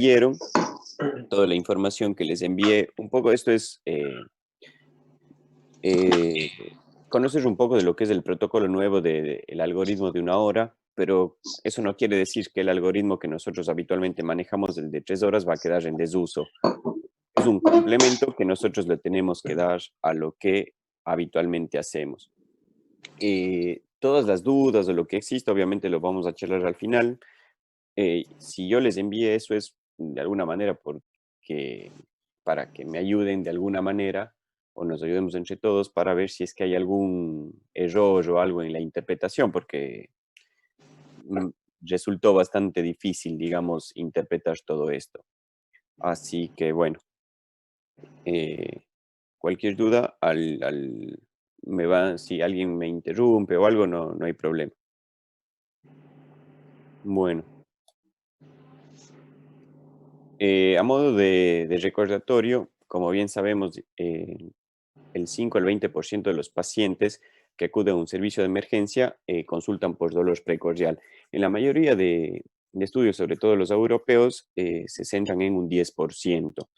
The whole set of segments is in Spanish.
Vieron toda la información que les envié. Un poco esto es eh, conocer un poco de lo que es el protocolo nuevo del algoritmo de 1 hora, pero eso no quiere decir que el algoritmo que nosotros habitualmente manejamos, el de 3 horas, va a quedar en desuso. Es un complemento que nosotros le tenemos que dar a lo que habitualmente hacemos. Todas las dudas o lo que exista, obviamente lo vamos a charlar al final. Si yo les envié eso es de alguna manera para que me ayuden de alguna manera o nos ayudemos entre todos para ver si es que hay algún error o algo en la interpretación, porque mm, resultó bastante difícil, digamos, interpretar todo esto. Así que bueno, eh, cualquier duda, si alguien me interrumpe o algo, no hay problema. Bueno. A modo de recordatorio, como bien sabemos, el 5 al 20% de los pacientes que acuden a un servicio de emergencia consultan por dolor precordial. En la mayoría de estudios, sobre todo los europeos, se centran en un 10%.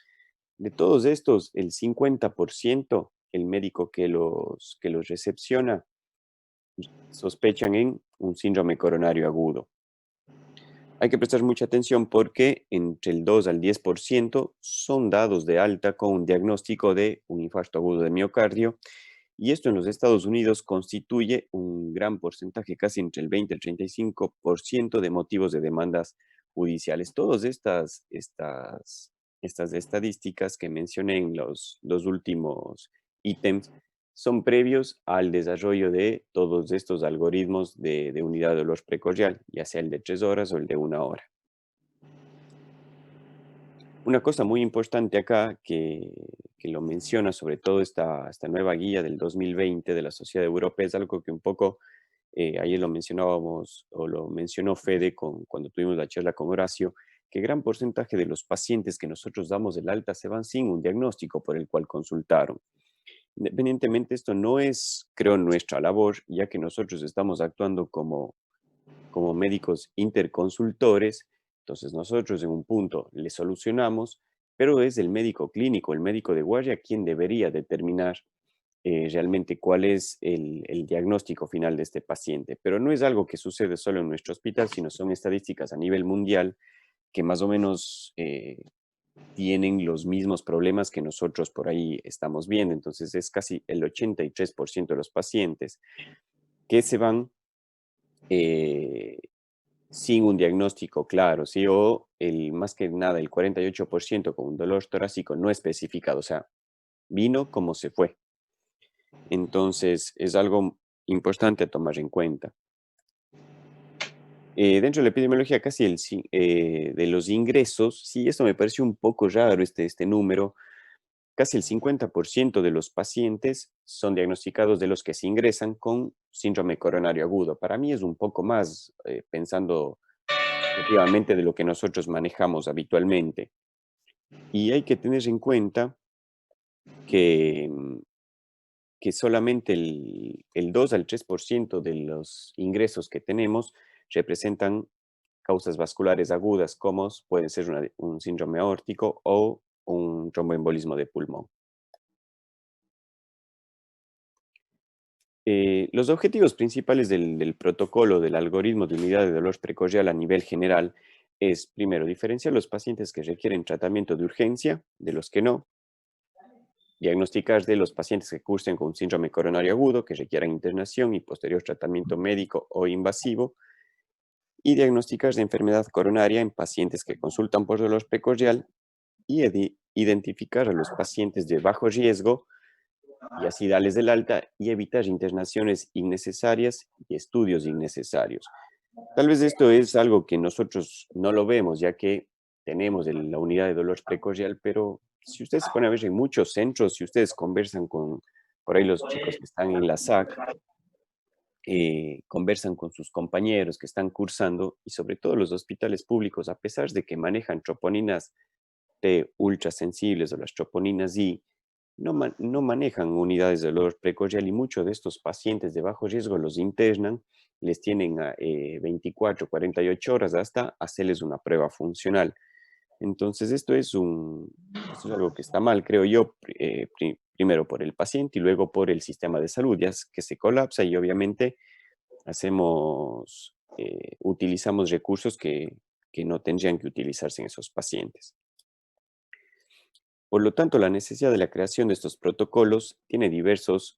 De todos estos, el 50%, el médico que los recepciona, sospechan en un síndrome coronario agudo. Hay que prestar mucha atención porque entre el 2 al 10% son dados de alta con un diagnóstico de un infarto agudo de miocardio, y esto en los Estados Unidos constituye un gran porcentaje, casi entre el 20 y el 35% de motivos de demandas judiciales. Todas estas estadísticas que mencioné en los dos últimos ítems son previos al desarrollo de todos estos algoritmos de unidad de dolor precordial, ya sea el de 3 horas o el de 1 hora. Una cosa muy importante acá que lo menciona sobre todo esta nueva guía del 2020 de la Sociedad Europea es algo que un poco ayer lo mencionábamos o lo mencionó Fede cuando tuvimos la charla con Horacio, que gran porcentaje de los pacientes que nosotros damos del alta se van sin un diagnóstico por el cual consultaron. Independientemente, esto no es, creo, nuestra labor, ya que nosotros estamos actuando como médicos interconsultores. Entonces nosotros en un punto le solucionamos, pero es el médico clínico, el médico de guardia, quien debería determinar realmente cuál es el diagnóstico final de este paciente. Pero no es algo que sucede solo en nuestro hospital, sino son estadísticas a nivel mundial que más o menos tienen los mismos problemas que nosotros por ahí estamos viendo. Entonces es casi el 83% de los pacientes que se van eh, sin un diagnóstico claro, ¿sí? O más que nada el 48% con un dolor torácico no especificado, o sea, vino como se fue. Entonces es algo importante a tomar en cuenta. Dentro de la epidemiología, de los ingresos, sí, esto me pareció un poco raro, este número. Casi el 50% de los pacientes son diagnosticados de los que se ingresan con síndrome coronario agudo. Para mí es un poco más, pensando objetivamente, de lo que nosotros manejamos habitualmente. Y hay que tener en cuenta que, que solamente el 2 al 3% de los ingresos que tenemos representan causas vasculares agudas, como pueden ser un síndrome aórtico o un tromboembolismo de pulmón. Los objetivos principales del protocolo del algoritmo de unidad de dolor precordial a nivel general es, primero, diferenciar los pacientes que requieren tratamiento de urgencia de los que no, diagnosticar de los pacientes que cursen con un síndrome coronario agudo, que requieran internación y posterior tratamiento médico o invasivo, y diagnosticar de enfermedad coronaria en pacientes que consultan por dolor precordial y identificar a los pacientes de bajo riesgo y así darles del alta y evitar internaciones innecesarias y estudios innecesarios. Tal vez esto es algo que nosotros no lo vemos, ya que tenemos la unidad de dolor precordial, pero si ustedes se ponen a ver en muchos centros, si ustedes conversan con por ahí los chicos que están en la SAC, conversan con sus compañeros que están cursando y sobre todo los hospitales públicos, a pesar de que manejan troponinas T ultra sensibles o las troponinas I, no manejan unidades de dolor precordial y muchos de estos pacientes de bajo riesgo los internan, les tienen a 24, 48 horas hasta hacerles una prueba funcional. Entonces, esto es algo que está mal, creo yo, primero por el paciente y luego por el sistema de salud, ya es que se colapsa y obviamente utilizamos recursos que no tendrían que utilizarse en esos pacientes. Por lo tanto, la necesidad de la creación de estos protocolos tiene diversas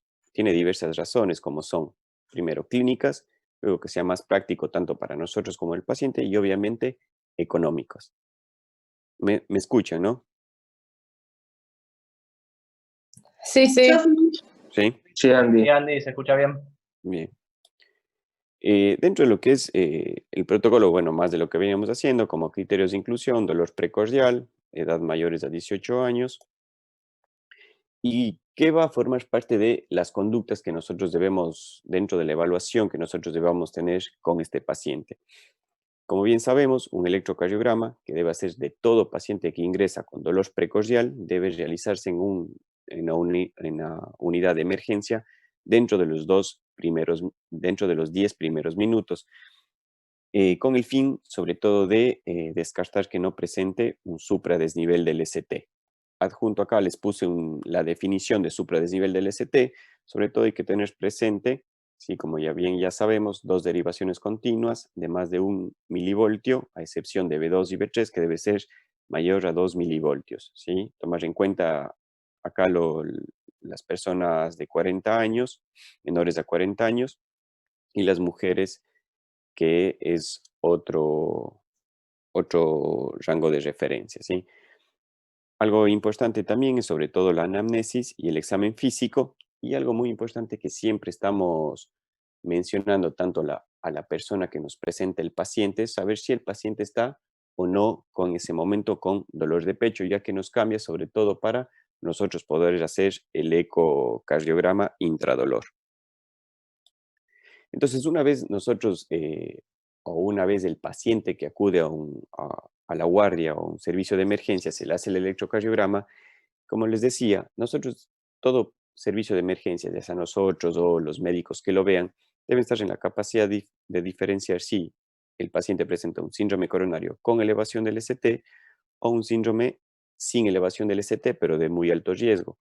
razones, como son, primero, clínicas, luego que sea más práctico tanto para nosotros como el paciente y obviamente económicos. Me escuchan, ¿no? Sí, sí. Sí, Sí, Andy. Sí, Andy, se escucha bien. bien. Dentro de lo que es el protocolo, bueno, más de lo que veníamos haciendo, como criterios de inclusión, dolor precordial, edad mayores a 18 años, y qué va a formar parte de las conductas que nosotros debemos, dentro de la evaluación que nosotros debamos tener con este paciente. Como bien sabemos, un electrocardiograma que debe hacer de todo paciente que ingresa con dolor precordial debe realizarse en una unidad de emergencia dentro de dentro de los 10 primeros minutos, con el fin, sobre todo, de descartar que no presente un supradesnivel del ST. Adjunto acá les puse la definición de supradesnivel del ST, sobre todo hay que tener presente, ¿sí? Como ya sabemos, dos derivaciones continuas de más de 1 milivoltio, a excepción de B2 y B3, que debe ser mayor a 2 milivoltios, ¿sí? Tomar en cuenta acá las personas de 40 años, menores a 40 años, y las mujeres, que es otro rango de referencia, ¿sí? Algo importante también es sobre todo la anamnesis y el examen físico, y algo muy importante que siempre estamos mencionando tanto a la persona que nos presenta el paciente, es saber si el paciente está o no con ese momento con dolor de pecho, ya que nos cambia sobre todo para nosotros poder hacer el ecocardiograma intradolor. Entonces, una vez nosotros, o una vez el paciente que acude a la guardia o un servicio de emergencia, se le hace el electrocardiograma, como les decía, nosotros, todo servicio de emergencia, ya sea nosotros o los médicos que lo vean, deben estar en la capacidad de diferenciar si el paciente presenta un síndrome coronario con elevación del ST o un síndrome sin elevación del ST, pero de muy alto riesgo.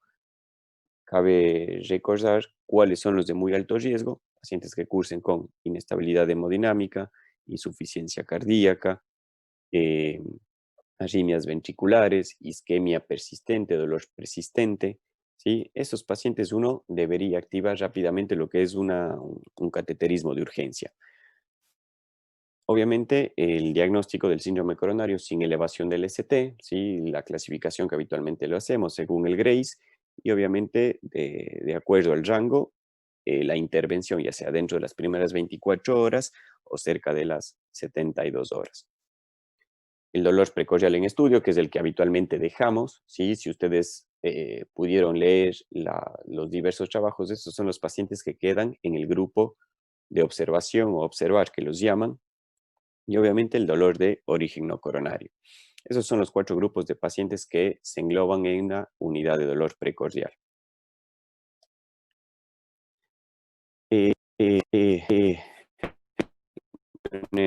Cabe recordar cuáles son los de muy alto riesgo: pacientes que cursen con inestabilidad hemodinámica, insuficiencia cardíaca, eh, arritmias ventriculares, isquemia persistente, dolor persistente, ¿sí? Esos pacientes uno debería activar rápidamente lo que es un cateterismo de urgencia. Obviamente, el diagnóstico del síndrome coronario sin elevación del ST, ¿sí? La clasificación que habitualmente lo hacemos según el Grace, y obviamente de acuerdo al rango, la intervención, ya sea dentro de las primeras 24 horas o cerca de las 72 horas. El dolor precordial en estudio, que es el que habitualmente dejamos, ¿sí? Si ustedes pudieron leer los diversos trabajos, estos son los pacientes que quedan en el grupo de observación o observar, que los llaman, y obviamente el dolor de origen no coronario. Esos son los 4 grupos de pacientes que se engloban en una unidad de dolor precordial. Eh, eh, eh, eh,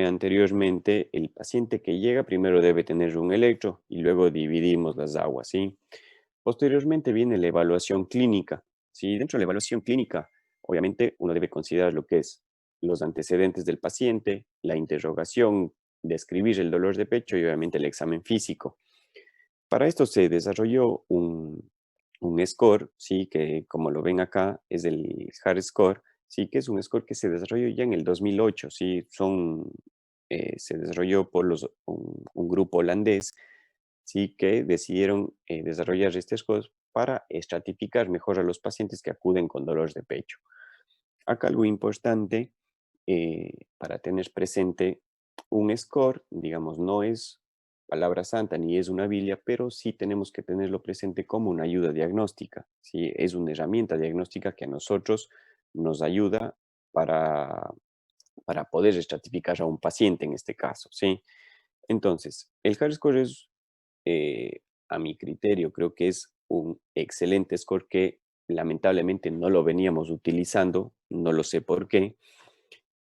Anteriormente, el paciente que llega primero debe tener un electro y luego dividimos las aguas, ¿sí? Posteriormente viene la evaluación clínica, ¿sí? Dentro de la evaluación clínica, obviamente uno debe considerar lo que es los antecedentes del paciente, la interrogación, describir el dolor de pecho y obviamente el examen físico. Para esto se desarrolló un score, ¿sí? Que como lo ven acá es el HARD score, ¿sí? Que es un score que se desarrolló ya en el 2008, ¿sí? Se desarrolló por un grupo holandés, ¿sí? Que decidieron desarrollar este score para estratificar mejor a los pacientes que acuden con dolores de pecho. Acá algo importante para tener presente: un score, digamos, no es palabra santa ni es una Biblia, pero sí tenemos que tenerlo presente como una ayuda diagnóstica, ¿sí? Es una herramienta diagnóstica que a nosotros nos ayuda para, para poder estratificar a un paciente en este caso, ¿sí? Entonces, el hard score es, a mi criterio, creo que es un excelente score que lamentablemente no lo veníamos utilizando, no lo sé por qué,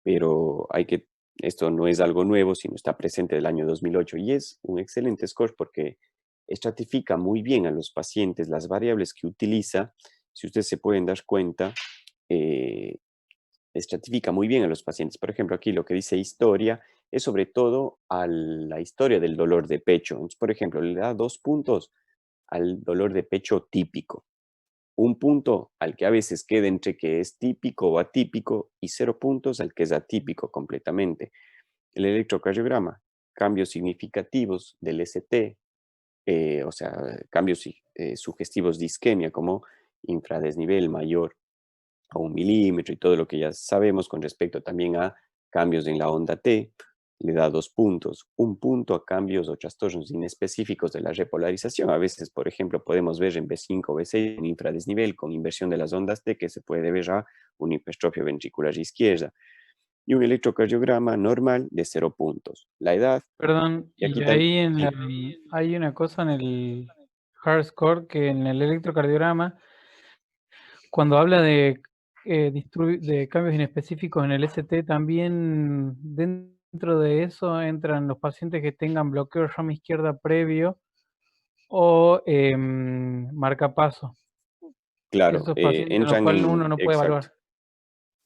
pero hay que Esto no es algo nuevo, sino está presente del año 2008 y es un excelente score porque estratifica muy bien a los pacientes las variables que utiliza. Si ustedes se pueden dar cuenta, eh, estratifica muy bien a los pacientes. Por ejemplo, aquí lo que dice historia es sobre todo a la historia del dolor de pecho. Entonces, por ejemplo, le da 2 puntos al dolor de pecho típico, un punto al que a veces queda entre que es típico o atípico y 0 puntos al que es atípico completamente. El electrocardiograma, cambios significativos del ST, o sea, cambios sugestivos de isquemia como infradesnivel mayor a 1 milímetro y todo lo que ya sabemos con respecto también a cambios en la onda T, le da 2 puntos. Un punto a cambios o trastornos inespecíficos de la repolarización. A veces, por ejemplo, podemos ver en B5 o B6 un infradesnivel con inversión de las ondas T que se puede ver a una hipertrofia ventricular izquierda y un electrocardiograma normal de 0 puntos. La edad, Perdón, y aquí y también, ahí sí, hay una cosa en el hard score que en el electrocardiograma, cuando habla de cambios inespecíficos en el ST, también dentro de eso entran los pacientes que tengan bloqueo de rama izquierda previo o marcapaso. claro, Esos pacientes en los entran cuales en, uno no puede exacto. evaluar.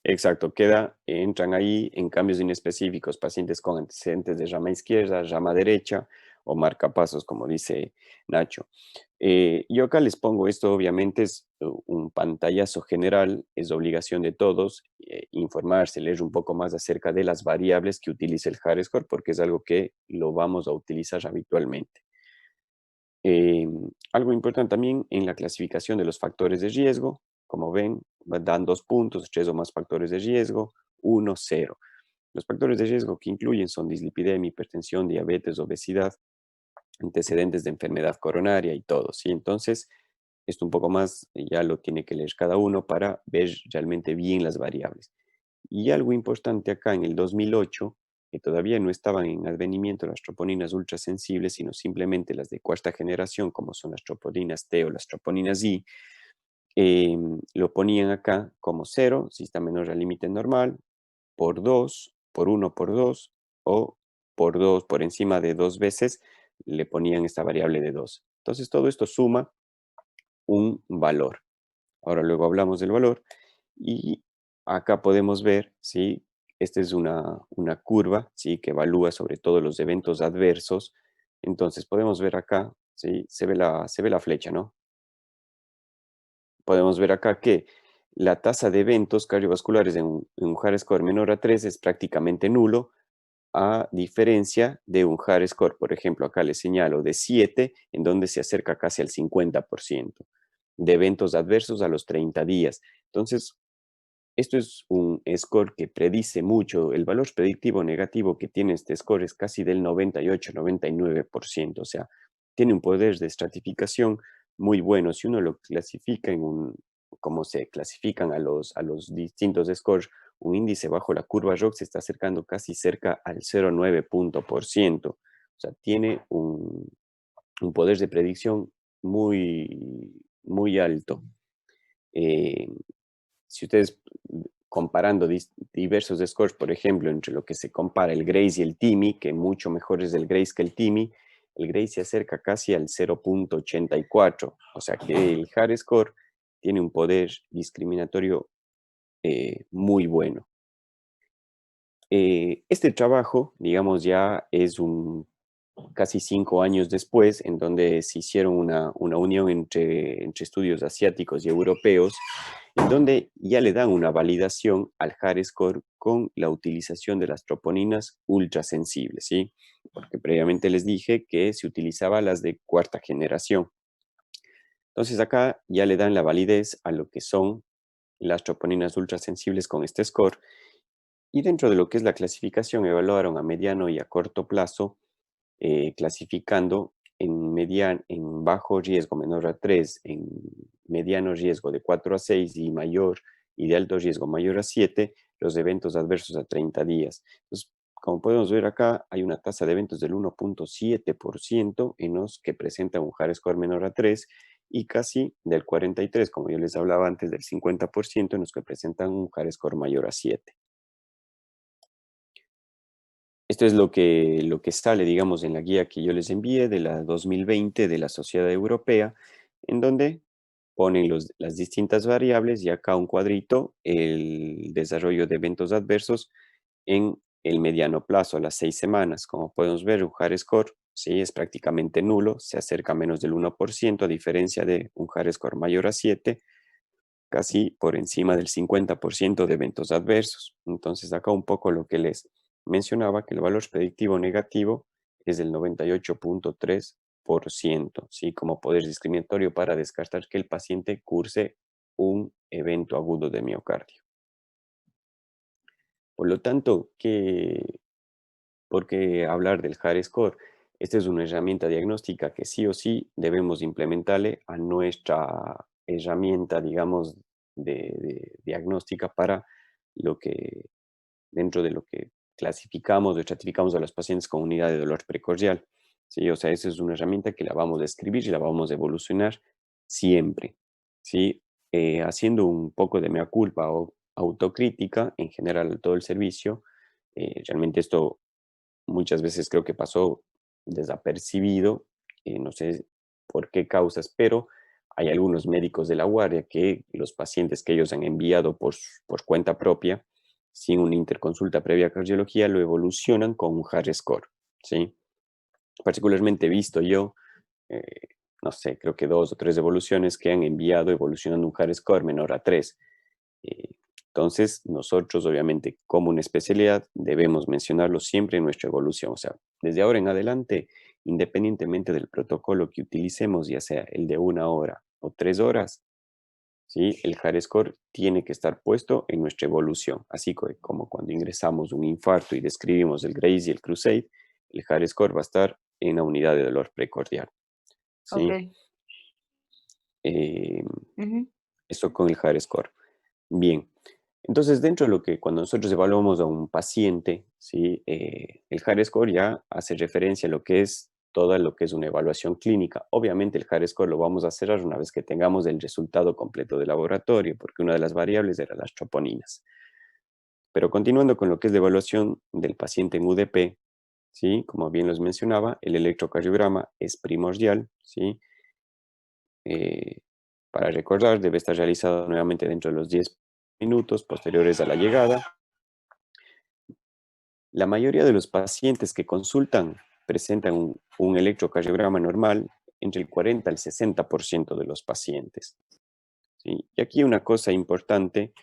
Exacto, entran ahí en cambios inespecíficos, pacientes con antecedentes de rama izquierda, rama derecha o marcapasos, como dice Nacho. Yo acá les pongo esto, obviamente es un pantallazo general, es obligación de todos informarse, leer un poco más acerca de las variables que utiliza el HARD-Score, porque es algo que lo vamos a utilizar habitualmente. Eh, Algo importante también en la clasificación de los factores de riesgo, como ven, dan 2 puntos, 3 o más factores de riesgo, 1, 0. Los factores de riesgo que incluyen son dislipidemia, hipertensión, diabetes, obesidad, antecedentes de enfermedad coronaria y todo, ¿sí? Entonces, esto un poco más ya lo tiene que leer cada uno para ver realmente bien las variables. Y algo importante acá en el 2008, que todavía no estaban en advenimiento las troponinas ultrasensibles, sino simplemente las de cuarta generación, como son las troponinas T o las troponinas I, lo ponían acá como 0, si está menor al límite normal, por 2, por 1 por 2 o por 2 por encima de 2 veces, le ponían esta variable de 2. Entonces todo esto suma un valor. Ahora luego hablamos del valor y acá podemos ver, ¿sí? Esta es una curva, ¿sí? Que evalúa sobre todo los eventos adversos. Entonces podemos ver acá, ¿sí? Se ve la flecha, ¿no? Podemos ver acá que la tasa de eventos cardiovasculares en un hard score menor a 3 es prácticamente nulo, a diferencia de un hard score, por ejemplo, acá le señalo de 7, en donde se acerca casi al 50% de eventos adversos a los 30 días. Entonces, esto es un score que predice mucho. El valor predictivo negativo que tiene este score es casi del 98-99%. O sea, tiene un poder de estratificación muy bueno. Si uno lo clasifica como se clasifican a los distintos scores, un índice bajo la curva ROC se está acercando casi cerca al 0,9 punto por ciento. O sea, tiene un poder de predicción muy, muy alto. Eh, si ustedes comparando diversos scores, por ejemplo, entre lo que se compara el Grace y el TIMI, que mucho mejor es el Grace que el Grace se acerca casi al 0,84, o sea que el hard score tiene un poder discriminatorio muy bueno. Este trabajo, digamos, ya es casi 5 años después, en donde se hicieron una unión entre estudios asiáticos y europeos, en donde ya le dan una validación al hard score con la utilización de las troponinas ultrasensibles, ¿sí? Porque previamente les dije que se utilizaba las de cuarta generación. Entonces acá ya le dan la validez a lo que son las troponinas ultrasensibles con este score y dentro de lo que es la clasificación evaluaron a mediano y a corto plazo, clasificando en bajo riesgo menor a 3, en mediano riesgo de 4 a 6 y de alto riesgo mayor a 7, los eventos adversos a 30 días. Entonces, como podemos ver acá, hay una tasa de eventos del 1,7% en los que presentan un hard score menor a 3 y casi del 43, como yo les hablaba antes, del 50% en los que presentan un hard score mayor a 7. Esto es lo que sale, digamos, en la guía que yo les envié de la 2020 de la Sociedad Europea, en donde ponen las distintas variables y acá un cuadrito, el desarrollo de eventos adversos en el mediano plazo, a las 6 semanas. Como podemos ver, un hard score sí, es prácticamente nulo, se acerca a menos del 1%, a diferencia de un hard score mayor a 7, casi por encima del 50% de eventos adversos. Entonces, acá un poco lo que les mencionaba, que el valor predictivo negativo es del 98.3%, ¿sí? Como poder discriminatorio para descartar que el paciente curse un evento agudo de miocardio. Por lo tanto, ¿por qué hablar del hard score? Esta es una herramienta diagnóstica que sí o sí debemos implementarle a nuestra herramienta, digamos, de diagnóstica para lo que, dentro de lo que clasificamos o estratificamos a los pacientes con unidad de dolor precordial. ¿Sí? O sea, esa es una herramienta que la vamos a escribir y la vamos a evolucionar siempre. ¿Sí? Haciendo un poco de mea culpa o autocrítica en general a todo el servicio. Realmente esto muchas veces creo que pasó desapercibido, no sé por qué causas, pero hay algunos médicos de la guardia que los pacientes que ellos han enviado por cuenta propia, sin una interconsulta previa a cardiología, lo evolucionan con un hard score, ¿sí? Particularmente he visto yo, eh, no sé, creo que 2 o 3 evoluciones que han enviado evolucionando un hard score menor a 3. eh, Entonces, nosotros, obviamente, como una especialidad, debemos mencionarlo siempre en nuestra evolución. O sea, desde ahora en adelante, independientemente del protocolo que utilicemos, ya sea el de 1 hora o 3 horas, ¿sí? El hard score tiene que estar puesto en nuestra evolución. Así como cuando ingresamos un infarto y describimos el Grace y el Crusade, el hard score va a estar en la unidad de dolor precordial. ¿Sí? Ok. Eh, Ujú. Eso con el hard score. Bien, entonces dentro de lo que cuando nosotros evaluamos a un paciente, ¿sí? El hard score ya hace referencia a lo que es toda lo que es una evaluación clínica. Obviamente el hard score lo vamos a cerrar una vez que tengamos el resultado completo del laboratorio, porque una de las variables eran las troponinas. Pero continuando con lo que es la evaluación del paciente en UDP, ¿sí? Como bien les mencionaba, el electrocardiograma es primordial, ¿sí? Eh, para recordar, debe estar realizado nuevamente dentro de los 10 minutos posteriores a la llegada. La mayoría de los pacientes que consultan presentan un electrocardiograma normal entre el 40 al 60% de los pacientes. ¿Sí? Y aquí una cosa importante,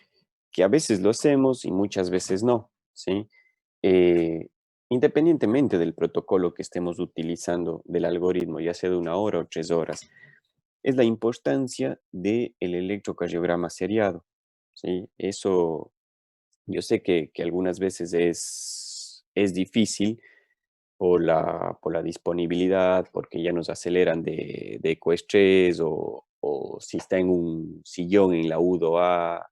que a veces lo hacemos y muchas veces no. ¿Sí? Eh, Independientemente del protocolo que estemos utilizando, del algoritmo, ya sea de 1 hora o 3 horas, es la importancia del electrocardiograma seriado. ¿Sí? Eso yo sé que algunas veces es difícil por la disponibilidad, porque ya nos aceleran de ecoestrés o si está en un sillón en la UDOA,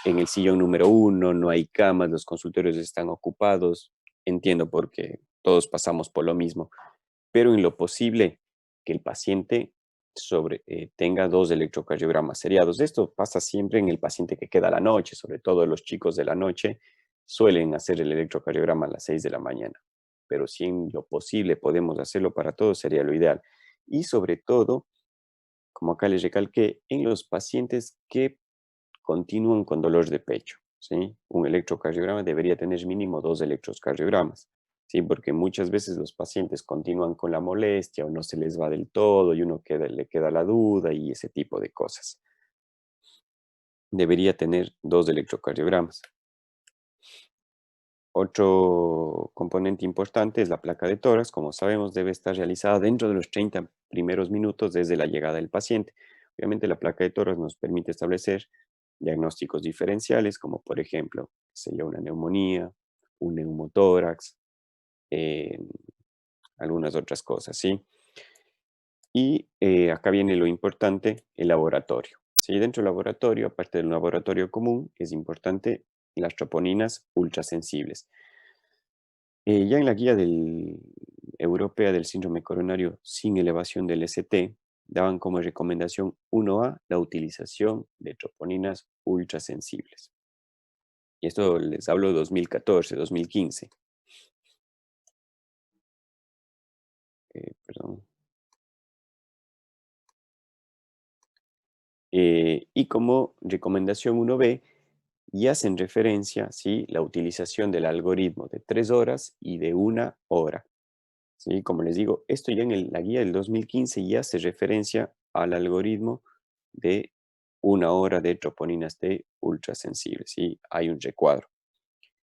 en el sillón número 1, no hay camas, los consultorios están ocupados. Entiendo porque todos pasamos por lo mismo, pero en lo posible que el paciente tenga 2 electrocardiogramas seriados. Esto pasa siempre en el paciente que queda a la noche, sobre todo los chicos de la noche suelen hacer el electrocardiograma a las 6 de la mañana, pero si en lo posible podemos hacerlo para todos sería lo ideal. Y sobre todo, como acá les recalqué, en los pacientes que continúan con dolor de pecho, ¿sí? Un electrocardiograma debería tener mínimo 2 electrocardiogramas, ¿sí? Porque muchas veces los pacientes continúan con la molestia o no se les va del todo y le queda la duda y ese tipo de cosas. Debería tener 2 electrocardiogramas. Otro componente importante es la placa de tórax. Como sabemos, debe estar realizada dentro de los 30 primeros minutos desde la llegada del paciente. Obviamente, la placa de tórax nos permite establecer diagnósticos diferenciales, como por ejemplo, sería una neumonía, un neumotórax, eh, algunas otras cosas, ¿sí? Y acá viene lo importante, el laboratorio. ¿Sí? Dentro del laboratorio, aparte del laboratorio común, es importante las troponinas ultrasensibles. Ya en la guía europea del síndrome coronario sin elevación del ST, daban como recomendación 1A la utilización de troponinas ultrasensibles. Y esto les hablo de 2014, 2015. perdón. Y como recomendación 1B, y hacen referencia, ¿sí?, la utilización del algoritmo de 3 horas y de 1 hora. ¿Sí? Como les digo, esto ya en la guía del 2015 ya hace referencia al algoritmo de 1 hora de troponinas T ultrasensibles, ¿sí? Hay un recuadro.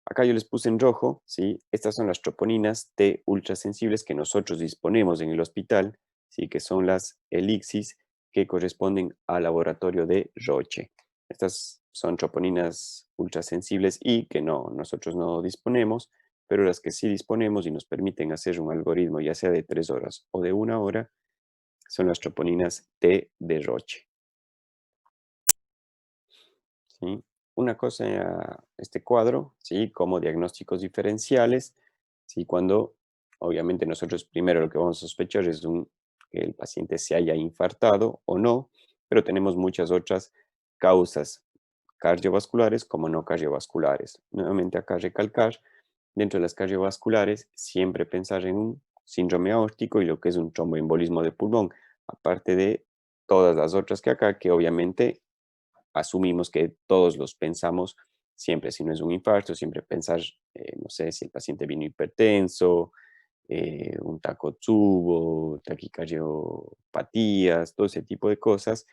Acá yo les puse en rojo, ¿sí? Estas son las troponinas T ultrasensibles que nosotros disponemos en el hospital, ¿sí? Que son las elixis que corresponden al laboratorio de Roche. Estas son troponinas ultrasensibles y que nosotros no disponemos, pero las que sí disponemos y nos permiten hacer un algoritmo, ya sea de 3 horas o de 1 hora, son las troponinas T de Roche. ¿Sí? Una cosa, este cuadro, ¿sí?, como diagnósticos diferenciales, ¿sí?, cuando obviamente nosotros primero lo que vamos a sospechar es que el paciente se haya infartado o no, pero tenemos muchas otras causas cardiovasculares como no cardiovasculares. Nuevamente acá recalcar, dentro de las cardiovasculares, siempre pensar en un síndrome aórtico y lo que es un tromboembolismo de pulmón, aparte de todas las otras que acá, que obviamente asumimos que todos los pensamos siempre, si no es un infarto, siempre pensar, no sé, si el paciente vino hipertenso, un Takotsubo, taquicardiopatías, todo ese tipo de cosas,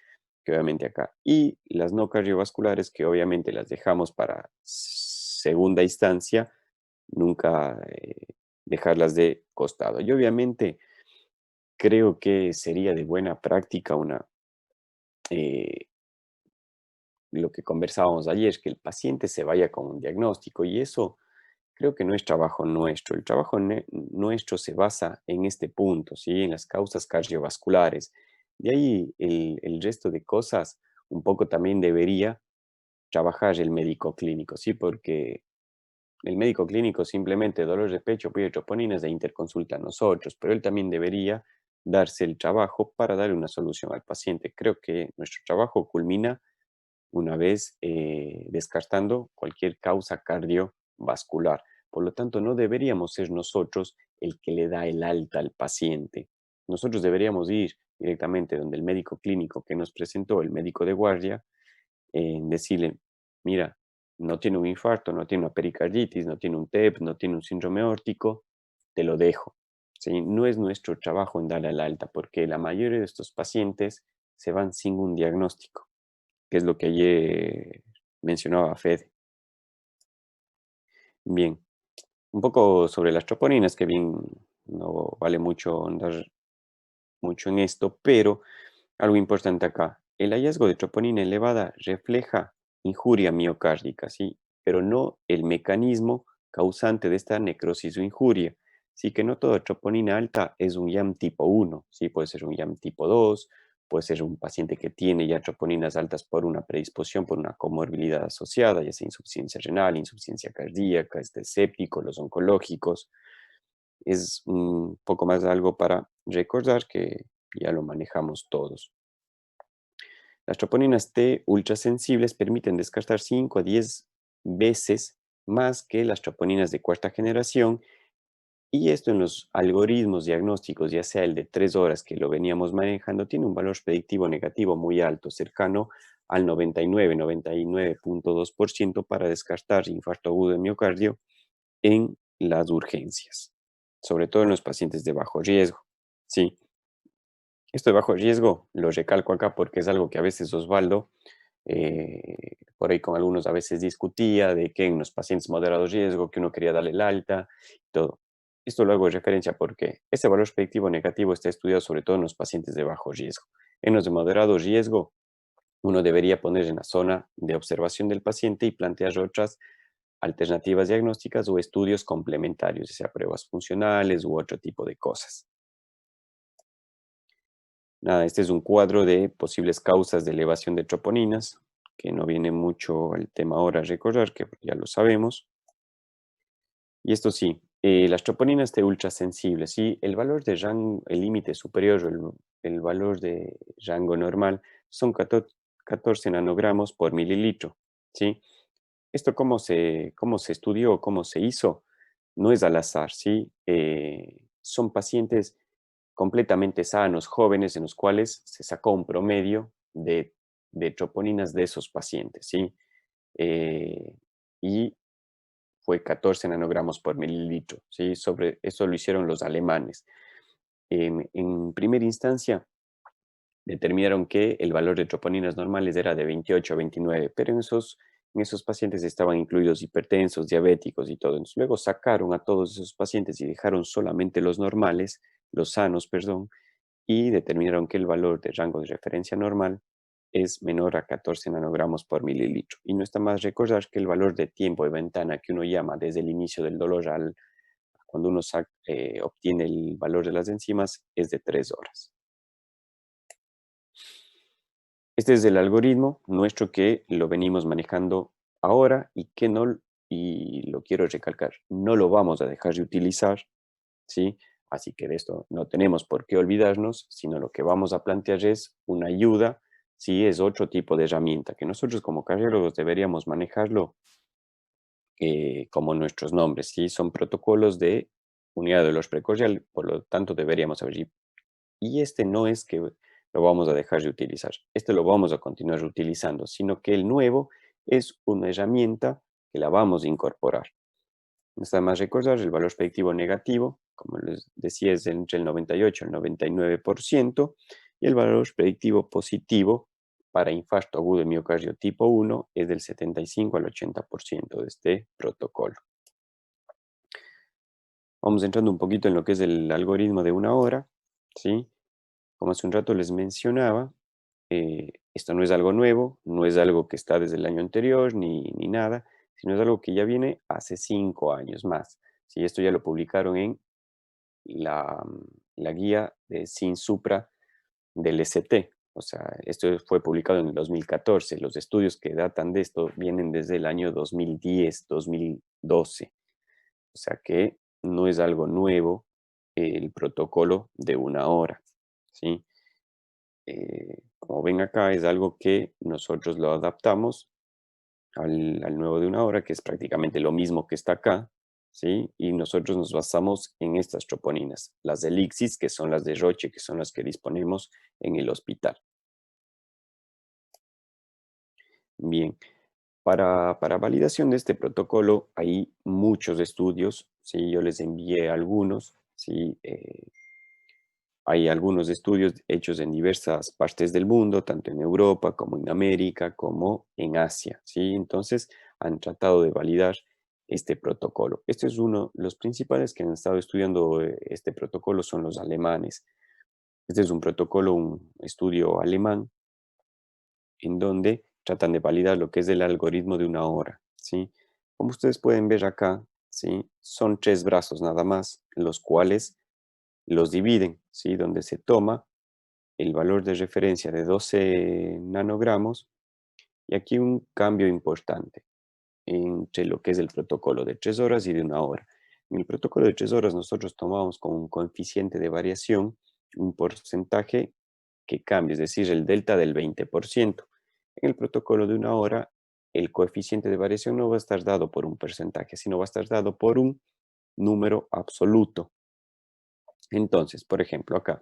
que obviamente acá. Y las no cardiovasculares, que obviamente las dejamos para segunda instancia, nunca dejarlas de costado. Y obviamente creo que sería de buena práctica eh, lo que conversábamos ayer, que el paciente se vaya con un diagnóstico y eso creo que no es trabajo nuestro. El trabajo nuestro se basa en este punto, ¿sí?, en las causas cardiovasculares. De ahí el resto de cosas un poco también debería trabajar el médico clínico, ¿sí? Porque el médico clínico simplemente dolor de pecho, pide troponinas de interconsulta a nosotros, pero él también debería darse el trabajo para dar una solución al paciente. Creo que nuestro trabajo culmina una vez descartando cualquier causa cardiovascular. Por lo tanto, no deberíamos ser nosotros el que le da el alta al paciente. Nosotros deberíamos ir directamente donde el médico clínico que nos presentó, el médico de guardia, decirle, mira, no tiene un infarto, no tiene una pericarditis, no tiene un TEP, no tiene un síndrome aórtico, te lo dejo. ¿Sí? No es nuestro trabajo en darle al alta, porque la mayoría de estos pacientes se van sin un diagnóstico, que es lo que ayer mencionaba Fede. Bien, un poco sobre las troponinas, que bien no vale mucho andar mucho en esto, pero algo importante acá, el hallazgo de troponina elevada refleja injuria miocárdica, ¿sí? Pero no el mecanismo causante de esta necrosis o injuria. Sí, que no toda troponina alta es un IAM tipo 1, ¿sí? Puede ser un IAM tipo 2, puede ser un paciente que tiene ya troponinas altas por una predisposición, por una comorbilidad asociada, ya sea insuficiencia renal, insuficiencia cardíaca, séptico, los oncológicos. Es un poco más algo para recordar que ya lo manejamos todos. Las troponinas T ultrasensibles permiten descartar 5 a 10 veces más que las troponinas de cuarta generación, y esto en los algoritmos diagnósticos, ya sea el de 3 horas que lo veníamos manejando, tiene un valor predictivo negativo muy alto, cercano al 99,2% para descartar infarto agudo de miocardio en las urgencias, sobre todo en los pacientes de bajo riesgo. Sí, esto de bajo riesgo lo recalco acá porque es algo que a veces Osvaldo, por ahí con algunos a veces discutía de que en los pacientes moderados riesgo, que uno quería darle el alta, todo. Esto lo hago de referencia porque este valor predictivo negativo está estudiado sobre todo en los pacientes de bajo riesgo. En los de moderado riesgo, uno debería poner en la zona de observación del paciente y plantear otras alternativas diagnósticas o estudios complementarios, ya sea pruebas funcionales u otro tipo de cosas. Nada, este es un cuadro de posibles causas de elevación de troponinas, que no viene mucho al tema ahora a recordar, que ya lo sabemos. Y esto sí, las troponinas T ultrasensibles, ¿sí? El valor de rango, el límite superior, el valor de rango normal, son 14 nanogramos por mililitro, ¿sí? Esto cómo se estudió, cómo se hizo, no es al azar, ¿sí? Son pacientes completamente sanos, jóvenes, en los cuales se sacó un promedio de troponinas de esos pacientes, ¿sí? Y fue 14 nanogramos por mililitro, ¿sí? Sobre eso lo hicieron los alemanes. En primera instancia, determinaron que el valor de troponinas normales era de 28 a 29, pero en esos pacientes estaban incluidos hipertensos, diabéticos y todo. Entonces, luego sacaron a todos esos pacientes y dejaron solamente los normales, los sanos, perdón, y determinaron que el valor de rango de referencia normal es menor a 14 nanogramos por mililitro. Y no está más recordar que el valor de tiempo de ventana que uno llama desde el inicio del dolor al cuando uno obtiene el valor de las enzimas es de 3 horas. Este es el algoritmo nuestro que lo venimos manejando ahora y lo quiero recalcar, no lo vamos a dejar de utilizar, ¿sí? Así que de esto no tenemos por qué olvidarnos, sino lo que vamos a plantear es una ayuda, sí, es otro tipo de herramienta que nosotros como cardiólogos deberíamos manejarlo como nuestros nombres, ¿sí? Son protocolos de unidad de dolor precordial, por lo tanto deberíamos saber. Y este no es que lo vamos a dejar de utilizar, este lo vamos a continuar utilizando, sino que el nuevo es una herramienta que la vamos a incorporar. No está más recordar el valor predictivo negativo, como les decía, es entre el 98 y el 99%, y el valor predictivo positivo para infarto agudo de miocardio tipo 1 es del 75 al 80% de este protocolo. Vamos entrando un poquito en lo que es el algoritmo de una hora, ¿sí? Como hace un rato les mencionaba, esto no es algo nuevo, no es algo que está desde el año anterior ni nada, sino es algo que ya viene hace 5 años más. ¿Sí? Esto ya lo publicaron en la guía de Sin Supra del ST. O sea, esto fue publicado en el 2014. Los estudios que datan de esto vienen desde el año 2010, 2012. O sea que no es algo nuevo el protocolo de una hora. ¿Sí? Como ven acá, es algo que nosotros lo adaptamos al nuevo de una hora, que es prácticamente lo mismo que está acá, ¿sí? Y nosotros nos basamos en estas troponinas, las de Elixis, que son las de Roche, que son las que disponemos en el hospital. Bien, para validación de este protocolo hay muchos estudios, ¿sí? Yo les envié algunos, ¿sí? Hay algunos estudios hechos en diversas partes del mundo, tanto en Europa como en América, como en Asia, ¿sí? Entonces han tratado de validar este protocolo. Este es uno, los principales que han estado estudiando este protocolo son los alemanes. Este es un protocolo, un estudio alemán, en donde tratan de validar lo que es el algoritmo de una hora, ¿sí? Como ustedes pueden ver acá, ¿sí? Son 3 brazos nada más, los cuales los dividen, ¿sí? Donde se toma el valor de referencia de 12 nanogramos y aquí un cambio importante entre lo que es el protocolo de 3 horas y de una hora. En el protocolo de 3 horas nosotros tomamos con un coeficiente de variación un porcentaje que cambia, es decir, el delta del 20%. En el protocolo de una hora, el coeficiente de variación no va a estar dado por un porcentaje, sino va a estar dado por un número absoluto. Entonces, por ejemplo, acá,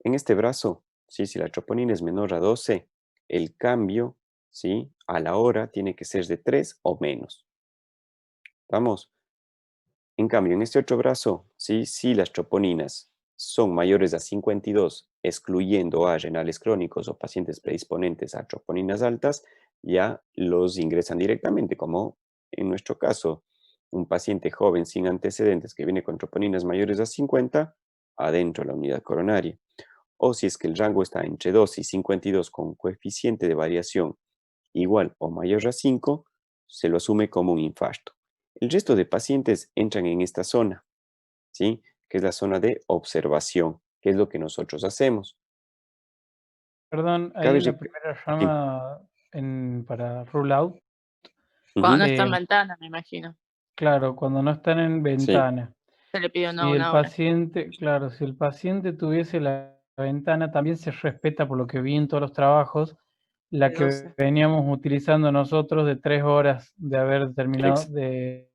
en este brazo, ¿sí? Si la troponina es menor a 12, el cambio, ¿sí? A la hora tiene que ser de 3 o menos. ¿Vamos? En cambio, en este otro brazo, ¿sí? Si las troponinas son mayores a 52, excluyendo a renales crónicos o pacientes predisponentes a troponinas altas, ya los ingresan directamente, como en nuestro caso, un paciente joven sin antecedentes que viene con troponinas mayores a 50, adentro de la unidad coronaria. O si es que el rango está entre 2 y 52 con coeficiente de variación igual o mayor a 5, se lo asume como un infarto. El resto de pacientes entran en esta zona, ¿sí? Que es la zona de observación, que es lo que nosotros hacemos. Perdón, ahí Cabe en la rec- primera sí, llama para rule out, Cuando ujú, no está en eh, ventana, me imagino. claro, cuando no están en sí, ventana. Se le pide Si el una hora. paciente, claro, si el paciente tuviese la ventana, también se respeta, por lo que vi en todos los trabajos, la De que 12. veníamos utilizando nosotros de 3 horas de haber terminado ex- de